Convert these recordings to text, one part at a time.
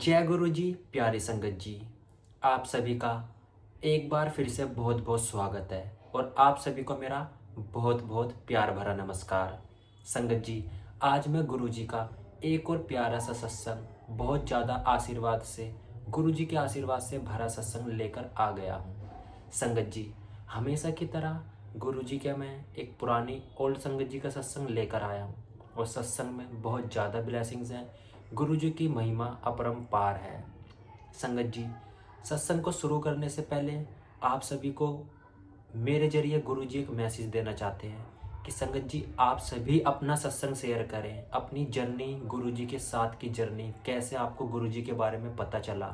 जय गुरु जी। प्यारे संगत जी, आप सभी का एक बार फिर से बहुत बहुत स्वागत है और आप सभी को मेरा बहुत बहुत प्यार भरा नमस्कार। संगत जी, आज मैं गुरु जी का एक और प्यारा सा सत्संग, बहुत ज़्यादा आशीर्वाद से, गुरु जी के आशीर्वाद से भरा सत्संग लेकर आ गया हूँ। संगत जी, हमेशा की तरह गुरु जी के मैं एक पुरानी ओल्ड संगत जी का सत्संग लेकर आया हूँ और सत्संग में बहुत ज़्यादा ब्लेसिंग्स हैं। गुरु जी की महिमा अपरंपार है। संगत जी, सत्संग को शुरू करने से पहले आप सभी को मेरे जरिए गुरु जी एक मैसेज देना चाहते हैं कि संगत जी, आप सभी अपना सत्संग शेयर करें, अपनी जर्नी, गुरु जी के साथ की जर्नी, कैसे आपको गुरु जी के बारे में पता चला,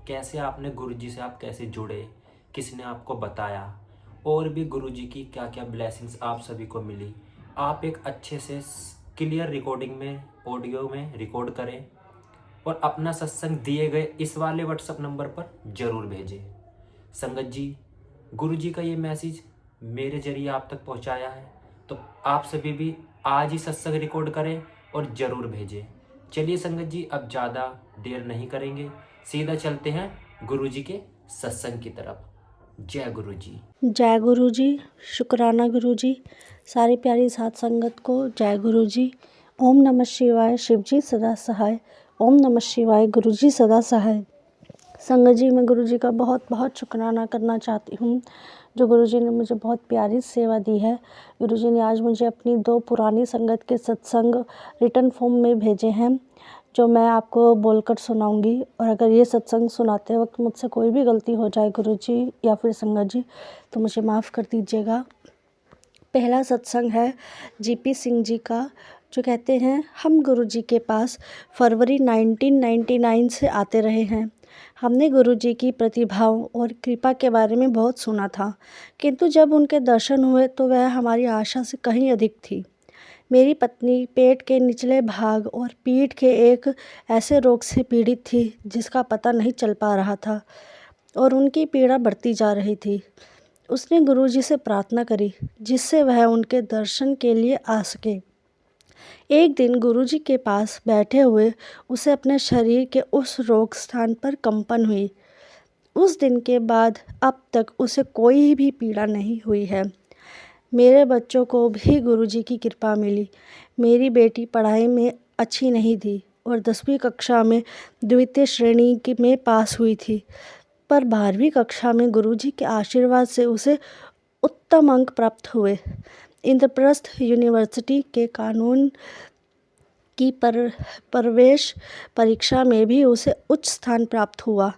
कैसे आपने गुरु जी से आप कैसे जुड़े, किसने आपको बताया, और भी गुरु जी की क्या क्या ब्लेसिंग्स आप सभी को मिली। आप एक अच्छे से क्लियर रिकॉर्डिंग में, ऑडियो में रिकॉर्ड करें और अपना सत्संग दिए गए इस वाले व्हाट्सएप नंबर पर ज़रूर भेजें। संगत जी, गुरु जी का ये मैसेज मेरे जरिए आप तक पहुंचाया है, तो आप सभी भी आज ही सत्संग रिकॉर्ड करें और ज़रूर भेजें। चलिए संगत जी, अब ज़्यादा देर नहीं करेंगे, सीधा चलते हैं गुरु जी के सत्संग की तरफ। जय गुरु जी। जय गुरु जी। शुक्राना गुरु जी। सारी प्यारी साथ संगत को जय गुरु जी। ओम नमः शिवाय। शिव जी सदा सहाय। ओम नमः शिवाय। गुरु जी सदा सहाय। संगत जी, मैं गुरु जी का बहुत बहुत शुक्राना करना चाहती हूँ, जो गुरु जी ने मुझे बहुत प्यारी सेवा दी है। गुरु जी ने आज मुझे अपनी 2 पुरानी संगत के सत्संग रिटर्न फॉर्म में भेजे हैं, जो मैं आपको बोलकर सुनाऊंगी। और अगर ये सत्संग सुनाते वक्त मुझसे कोई भी गलती हो जाए गुरु जी या फिर संगत जी, तो मुझे माफ़ कर दीजिएगा। पहला सत्संग है जीपी सिंह जी का, जो कहते हैं, हम गुरु जी के पास फरवरी 1999 से आते रहे हैं। हमने गुरु जी की प्रतिभाओं और कृपा के बारे में बहुत सुना था, किंतु जब उनके दर्शन हुए तो वह हमारी आशा से कहीं अधिक थी। मेरी पत्नी पेट के निचले भाग और पीठ के एक ऐसे रोग से पीड़ित थी जिसका पता नहीं चल पा रहा था और उनकी पीड़ा बढ़ती जा रही थी। उसने गुरुजी से प्रार्थना करी जिससे वह उनके दर्शन के लिए आ सके। एक दिन गुरुजी के पास बैठे हुए उसे अपने शरीर के उस रोग स्थान पर कंपन हुई। उस दिन के बाद अब तक उसे कोई भी पीड़ा नहीं हुई है। मेरे बच्चों को भी गुरुजी की कृपा मिली। मेरी बेटी पढ़ाई में अच्छी नहीं थी और 10वीं कक्षा में द्वितीय श्रेणी में पास हुई थी, पर 12वीं कक्षा में गुरुजी के आशीर्वाद से उसे उत्तम अंक प्राप्त हुए। इंद्रप्रस्थ यूनिवर्सिटी के कानून की प्रवेश परीक्षा में भी उसे उच्च स्थान प्राप्त हुआ।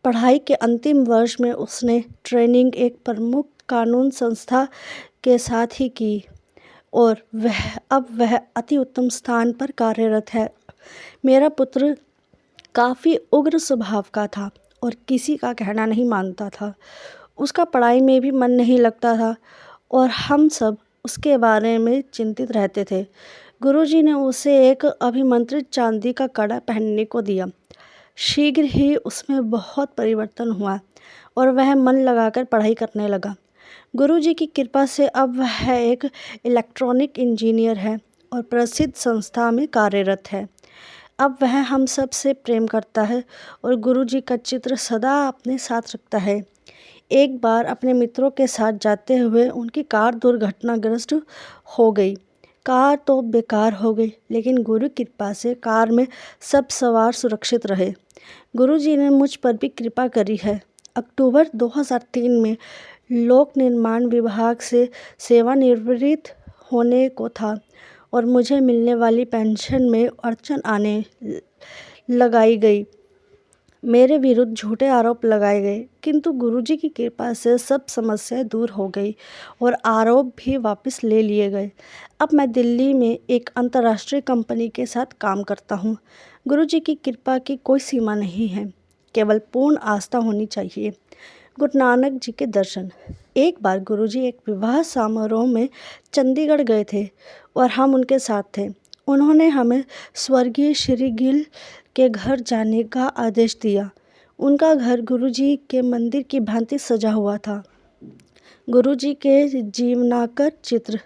पढ़ाई के अंतिम वर्ष में उसने ट्रेनिंग एक प्रमुख कानून संस्था के साथ ही की और वह अति उत्तम स्थान पर कार्यरत है। मेरा पुत्र काफ़ी उग्र स्वभाव का था और किसी का कहना नहीं मानता था। उसका पढ़ाई में भी मन नहीं लगता था और हम सब उसके बारे में चिंतित रहते थे। गुरुजी ने उसे एक अभिमंत्रित चांदी का कड़ा पहनने को दिया। शीघ्र ही उसमें बहुत परिवर्तन हुआ और वह मन लगाकर पढ़ाई करने लगा। गुरुजी की कृपा से अब वह एक इलेक्ट्रॉनिक इंजीनियर है और प्रसिद्ध संस्था में कार्यरत है। अब वह हम सब से प्रेम करता है और गुरुजी का चित्र सदा अपने साथ रखता है। एक बार अपने मित्रों के साथ जाते हुए उनकी कार दुर्घटनाग्रस्त हो गई। कार तो बेकार हो गई, लेकिन गुरु कृपा से कार में सब सवार सुरक्षित रहे। गुरुजी ने मुझ पर भी कृपा करी है। अक्टूबर 2003 में लोक निर्माण विभाग से सेवानिवृत्त होने को था और मुझे मिलने वाली पेंशन में अड़चन आने लगाई गई। मेरे विरुद्ध झूठे आरोप लगाए गए, किंतु गुरुजी की कृपा से सब समस्याएं दूर हो गई और आरोप भी वापस ले लिए गए। अब मैं दिल्ली में एक अंतर्राष्ट्रीय कंपनी के साथ काम करता हूँ। गुरुजी की कृपा की कोई सीमा नहीं है, केवल पूर्ण आस्था होनी चाहिए। गुरु नानक जी के दर्शन। एक बार गुरुजी एक विवाह समारोह में चंडीगढ़ गए थे और हम उनके साथ थे। उन्होंने हमें स्वर्गीय श्री गिल के घर जाने का आदेश दिया। उनका घर गुरुजी के मंदिर की भांति सजा हुआ था। गुरुजी के जीवनाकर चित्र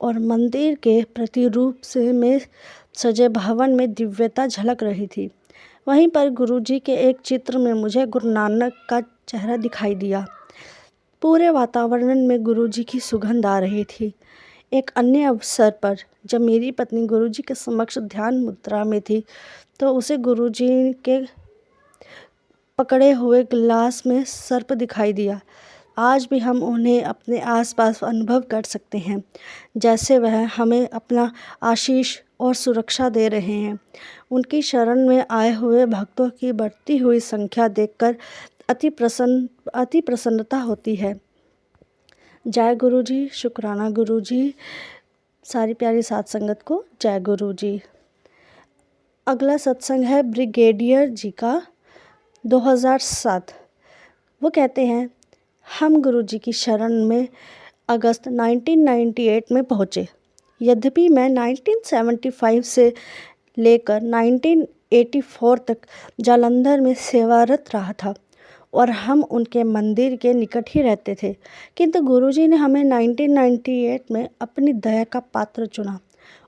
और मंदिर के प्रतिरूप से में सजे भवन में दिव्यता झलक रही थी। वहीं पर गुरुजी के एक चित्र में मुझे गुरु नानक का चेहरा दिखाई दिया। पूरे वातावरण में गुरुजी की सुगंध आ रही थी। एक अन्य अवसर पर जब मेरी पत्नी गुरुजी के समक्ष ध्यान मुद्रा में थी तो उसे गुरुजी के पकड़े हुए गिलास में सर्प दिखाई दिया। आज भी हम उन्हें अपने आसपास अनुभव कर सकते हैं, जैसे वह हमें अपना आशीष और सुरक्षा दे रहे हैं। उनकी शरण में आए हुए भक्तों की बढ़ती हुई संख्या देखकर अति प्रसन्नता होती है। जय गुरु जी, शुक्राना गुरु जी, सारी प्यारी साध संगत को जय गुरु जी। अगला सत्संग है ब्रिगेडियर जी का 2007। वो कहते हैं, हम गुरु जी की शरण में अगस्त 1998 में पहुँचे। यद्यपि मैं 1975 से लेकर 1984 तक जालंधर में सेवारत रहा था और हम उनके मंदिर के निकट ही रहते थे, किंतु गुरुजी ने हमें 1998 में अपनी दया का पात्र चुना।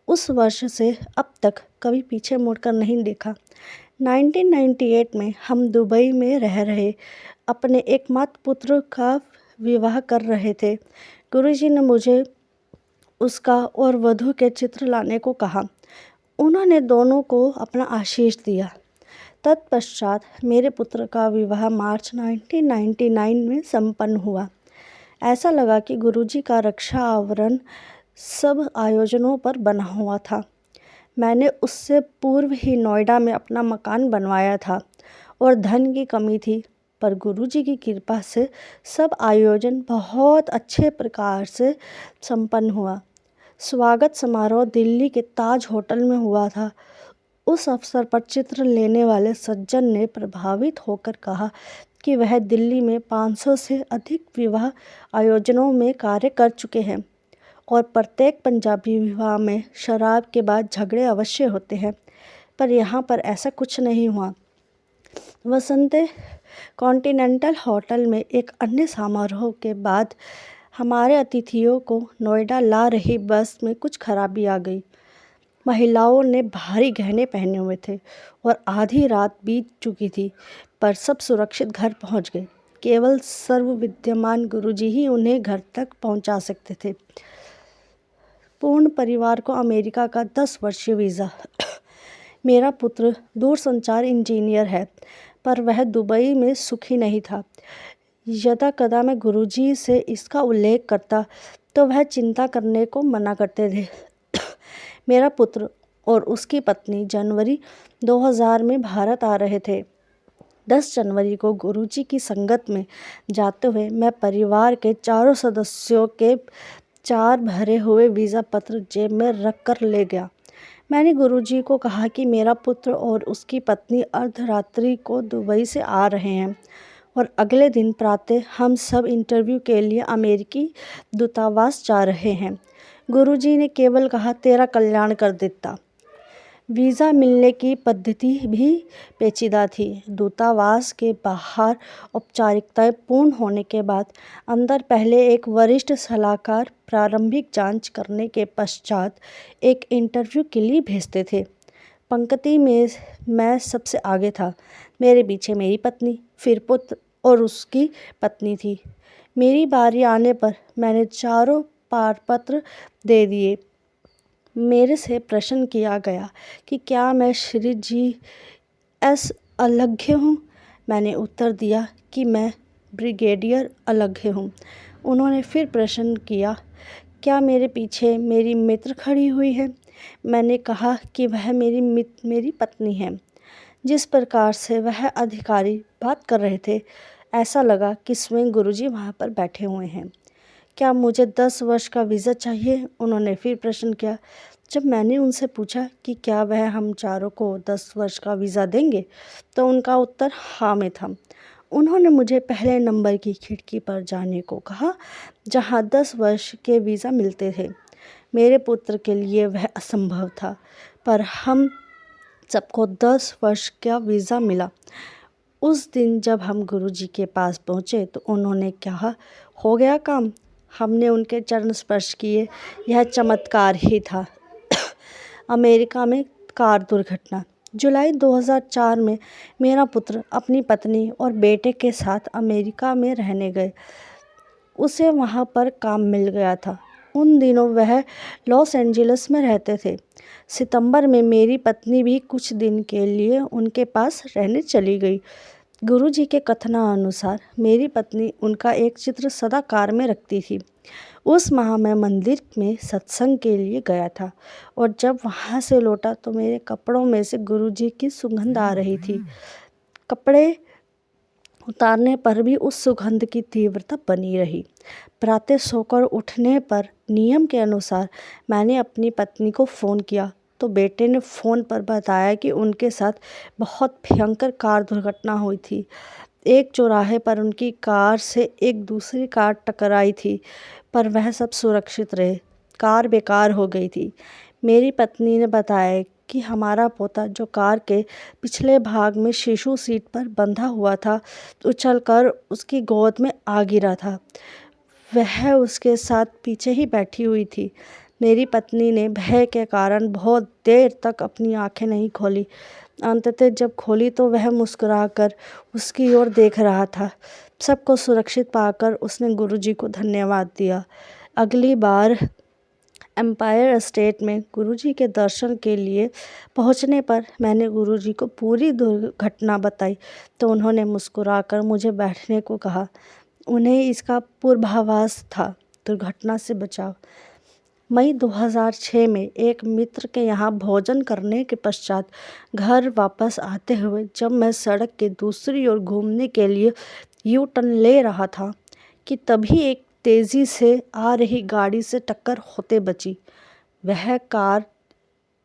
उस वर्ष से अब तक कभी पीछे मुड़कर नहीं देखा। 1998 में हम दुबई में रह रहे अपने एकमात्र पुत्र का विवाह कर रहे थे। गुरुजी ने मुझे उसका और वधू के चित्र लाने को कहा। उन्होंने दोनों को अपना आशीष दिया। तत्पश्चात मेरे पुत्र का विवाह मार्च 1999 में संपन्न हुआ। ऐसा लगा कि गुरुजी का रक्षा आवरण सब आयोजनों पर बना हुआ था। मैंने उससे पूर्व ही नोएडा में अपना मकान बनवाया था और धन की कमी थी, पर गुरुजी की कृपा से सब आयोजन बहुत अच्छे प्रकार से संपन्न हुआ। स्वागत समारोह दिल्ली के ताज होटल में हुआ था। उस अवसर पर चित्र लेने वाले सज्जन ने प्रभावित होकर कहा कि वह दिल्ली में 500 से अधिक विवाह आयोजनों में कार्य कर चुके हैं और प्रत्येक पंजाबी विवाह में शराब के बाद झगड़े अवश्य होते हैं, पर यहाँ पर ऐसा कुछ नहीं हुआ। वसंते कॉन्टिनेंटल होटल में एक अन्य समारोह के बाद हमारे अतिथियों को नोएडा ला रही बस में कुछ खराबी आ गई। महिलाओं ने भारी गहने पहने हुए थे और आधी रात बीत चुकी थी, पर सब सुरक्षित घर पहुंच गए। केवल सर्वविद्यमान गुरुजी ही उन्हें घर तक पहुंचा सकते थे। पूर्ण परिवार को अमेरिका का 10 वर्षीय वीज़ा। मेरा पुत्र दूरसंचार इंजीनियर है, पर वह दुबई में सुखी नहीं था। यदा कदा मैं गुरुजी से इसका उल्लेख करता तो वह चिंता करने को मना करते थे। मेरा पुत्र और उसकी पत्नी जनवरी 2000 में भारत आ रहे थे। 10 जनवरी को गुरुजी की संगत में जाते हुए मैं परिवार के चारों सदस्यों के 4 भरे हुए वीज़ा पत्र जेब में रख कर ले गया। मैंने गुरुजी को कहा कि मेरा पुत्र और उसकी पत्नी अर्धरात्रि को दुबई से आ रहे हैं और अगले दिन प्रातः हम सब इंटरव्यू के लिए अमेरिकी दूतावास जा रहे हैं। गुरुजी ने केवल कहा, तेरा कल्याण कर देता। वीज़ा मिलने की पद्धति भी पेचीदा थी। दूतावास के बाहर औपचारिकताएं पूर्ण होने के बाद अंदर पहले एक वरिष्ठ सलाहकार प्रारंभिक जांच करने के पश्चात एक इंटरव्यू के लिए भेजते थे। पंक्ति में मैं सबसे आगे था। मेरे पीछे मेरी पत्नी, फिर पुत्र और उसकी पत्नी थी। मेरी बारी आने पर मैंने चारों पारपत्र दे दिए। मेरे से प्रश्न किया गया कि क्या मैं श्री GS अलग्य हूँ। मैंने उत्तर दिया कि मैं ब्रिगेडियर अलग्य हूँ। उन्होंने फिर प्रश्न किया, क्या मेरे पीछे मेरी मित्र खड़ी हुई है। मैंने कहा कि वह मेरी पत्नी है। जिस प्रकार से वह अधिकारी बात कर रहे थे, ऐसा लगा कि स्वयं गुरुजी वहाँ पर बैठे हुए हैं। क्या मुझे 10 वर्ष का वीज़ा चाहिए। उन्होंने फिर प्रश्न किया। जब मैंने उनसे पूछा कि क्या वह हम चारों को 10 वर्ष का वीज़ा देंगे, तो उनका उत्तर हाँ में था। उन्होंने मुझे पहले नंबर की खिड़की पर जाने को कहा, जहाँ 10 वर्ष के वीज़ा मिलते थे। मेरे पुत्र के लिए वह असंभव था, पर हम सबको 10 वर्ष का वीज़ा मिला। उस दिन जब हम गुरुजी के पास पहुँचे तो उन्होंने कहा, हो गया काम। हमने उनके चरण स्पर्श किए। यह चमत्कार ही था। अमेरिका में कार दुर्घटना। जुलाई 2004 में मेरा पुत्र अपनी पत्नी और बेटे के साथ अमेरिका में रहने गए। उसे वहाँ पर काम मिल गया था। उन दिनों वह लॉस एंजलिस में रहते थे। सितंबर में मेरी पत्नी भी कुछ दिन के लिए उनके पास रहने चली गई। गुरुजी के कथनानुसार मेरी पत्नी उनका एक चित्र सदा कार में रखती थी। उस माह मैं मंदिर में सत्संग के लिए गया था और जब वहाँ से लौटा तो मेरे कपड़ों में से गुरुजी की सुगंध आ रही थी। कपड़े उतारने पर भी उस सुगंध की तीव्रता बनी रही। प्रातः सोकर उठने पर नियम के अनुसार मैंने अपनी पत्नी को फ़ोन किया तो बेटे ने फ़ोन पर बताया कि उनके साथ बहुत भयंकर कार दुर्घटना हुई थी। एक चौराहे पर उनकी कार से एक दूसरी कार टकराई थी, पर वह सब सुरक्षित रहे। कार बेकार हो गई थी। मेरी पत्नी ने बताया कि हमारा पोता जो कार के पिछले भाग में शीशु सीट पर बंधा हुआ था, उछलकर उसकी गोद में आ गिरा था। वह उसके साथ पीछे ही बैठी हुई थी। मेरी पत्नी ने भय के कारण बहुत देर तक अपनी आंखें नहीं खोली। अंततः जब खोली तो वह मुस्कुराकर उसकी ओर देख रहा था। सबको सुरक्षित पाकर उसने गुरुजी को धन्यवाद दिया। अगली बार एम्पायर स्टेट में गुरुजी के दर्शन के लिए पहुंचने पर मैंने गुरुजी को पूरी दुर्घटना बताई तो उन्होंने मुस्कुराकर मुझे बैठने को कहा। उन्हें इसका पूर्वाभास था, दुर्घटना से बचाव। मई 2006 में एक मित्र के यहाँ भोजन करने के पश्चात घर वापस आते हुए जब मैं सड़क के दूसरी ओर घूमने के लिए यू टर्न ले रहा था कि तभी एक तेज़ी से आ रही गाड़ी से टक्कर होते बची। वह कार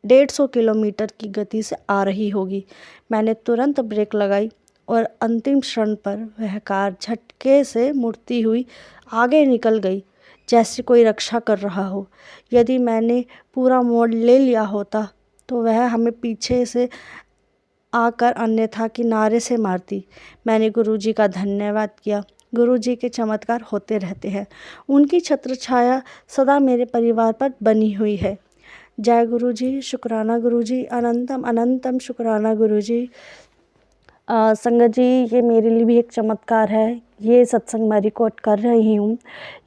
150 किलोमीटर की गति से आ रही होगी। मैंने तुरंत ब्रेक लगाई और अंतिम क्षण पर वह कार झटके से मुड़ती हुई आगे निकल गई, जैसे कोई रक्षा कर रहा हो। यदि मैंने पूरा मोड़ ले लिया होता तो वह हमें पीछे से आकर अन्यथा किनारे से मारती। मैंने गुरुजी का धन्यवाद किया। गुरुजी के चमत्कार होते रहते हैं। उनकी छत्र छाया सदा मेरे परिवार पर बनी हुई है। जय गुरुजी, शुक्राना गुरुजी, अनंतम अनंतम शुक्राना गुरुजी। संगत जी, ये मेरे लिए भी एक चमत्कार है। ये सत्संग मैं रिकॉर्ड कर रही हूँ,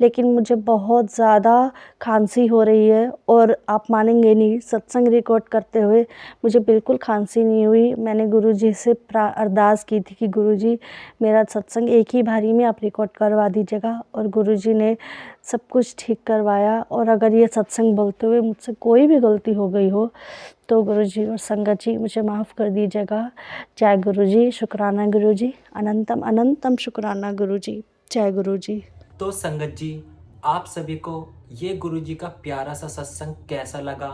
लेकिन मुझे बहुत ज़्यादा खांसी हो रही है और आप मानेंगे नहीं, सत्संग रिकॉर्ड करते हुए मुझे बिल्कुल खांसी नहीं हुई। मैंने गुरुजी से अरदास की थी कि गुरुजी मेरा सत्संग एक ही बारी में आप रिकॉर्ड करवा दीजिएगा, और गुरुजी ने सब कुछ ठीक करवाया। और अगर ये सत्संग बोलते हुए मुझसे कोई भी गलती हो गई हो तो गुरुजी और संगत जी मुझे माफ़ कर दीजिएगा। जय गुरुजी, शुक्राना गुरुजी, अनंतम अनंतम शुक्राना गुरुजी। जय गुरुजी। तो संगत जी, आप सभी को ये गुरुजी का प्यारा सा सत्संग कैसा लगा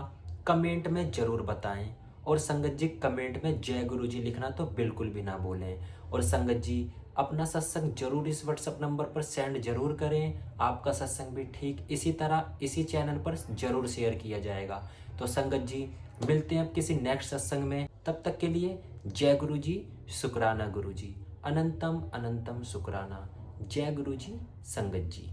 कमेंट में ज़रूर बताएं। और संगत जी, कमेंट में जय गुरुजी लिखना तो बिल्कुल भी ना भूलें। और संगत जी, अपना सत्संग जरूर इस व्हाट्सएप नंबर पर सेंड जरूर करें। आपका सत्संग भी ठीक इसी तरह इसी चैनल पर जरूर शेयर किया जाएगा। तो संगत जी, मिलते हैं अब किसी नेक्स्ट सत्संग में। तब तक के लिए जय गुरुजी, शुक्राना गुरुजी, अनंतम अनंतम शुक्राना। जय गुरुजी, संगत जी।